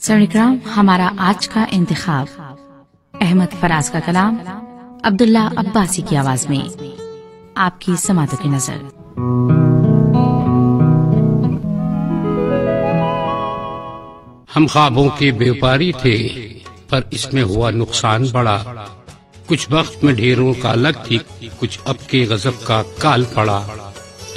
सरणिक्राम, हमारा आज का इंतखाब अहमद फराज का कलाम अब्दुल्ला अब्बासी की आवाज में। आपकी समातों की नजर। हम ख्वाबों के व्यापारी थे, पर इसमें हुआ नुकसान बड़ा। कुछ वक्त में ढेरों का अलग थी, कुछ अब के गजब का काल पड़ा।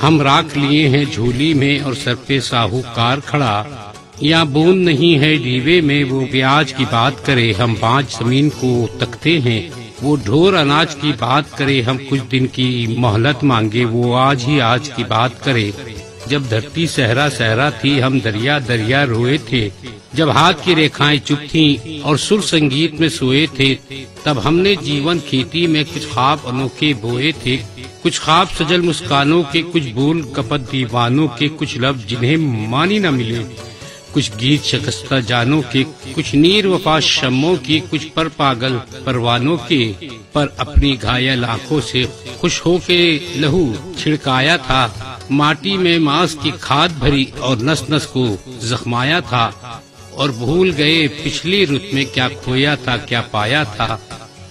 हम राख लिए हैं झोली में और सर पे साहूकार खड़ा। या बूंद नहीं है दीवे में, वो प्याज की बात करे हम पांच जमीन को तकते हैं। वो ढोर अनाज की बात करे हम कुछ दिन की मोहलत मांगे, वो आज ही आज की बात करे। जब धरती सहरा सहरा थी हम दरिया दरिया रोए थे। जब हाथ की रेखाएं चुप थीं और सुर संगीत में सोए थे, तब हमने जीवन खेती में कुछ ख्वाब अनोखे बोए थे। कुछ ख्वाब सजल मुस्कानों के, कुछ बोल कपट दीवानों के, कुछ लफ्ज जिन्हें मानी न मिले, कुछ गीत शिकस्ता जानों के, कुछ नीर वफा शम्मों की, कुछ पर पागल परवानों के। पर अपनी घायल आंखों से खुश होके लहू छिड़काया था। माटी में मांस की खाद भरी और नस नस को जख्माया था। और भूल गए पिछली रुत में क्या खोया था क्या पाया था।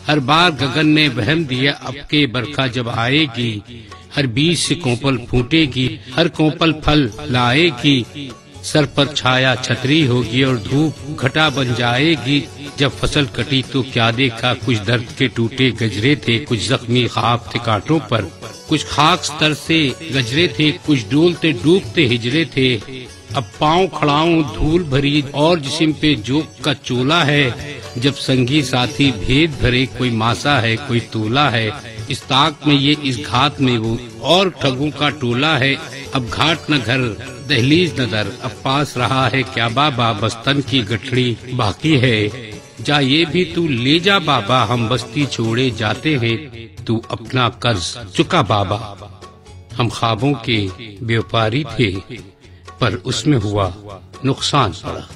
हर बार गगन ने वहम दिया अब के बरखा जब आएगी। हर बीज से कोपल फूटेगी, हर कोपल फल लाएगी। सर पर छाया छतरी होगी और धूप घटा बन जाएगी। जब फसल कटी तो क्या देखा, कुछ दर्द के टूटे गजरे थे, कुछ जख्मी ख्वाब थे कांटों पर, कुछ खाक स्तर से गजरे थे, कुछ डोलते डूबते हिजरे थे। अब पाँव खड़ाऊं धूल भरी और जिस्म पे जोक का चोला है। जब संगी साथी भेद भरे, कोई मासा है कोई तोला है। इस ताक में ये इस घात में वो, और ठगों का टोला है। अब घाट न घर दहलीज न दर, अब पास रहा है क्या बाबा, बस्तन की गठड़ी बाकी है। जा ये भी तू ले जा बाबा, हम बस्ती छोड़े जाते हैं, तू अपना कर्ज चुका बाबा। हम ख्वाबों के व्यापारी थे, पर उसमें हुआ नुकसान पड़ा।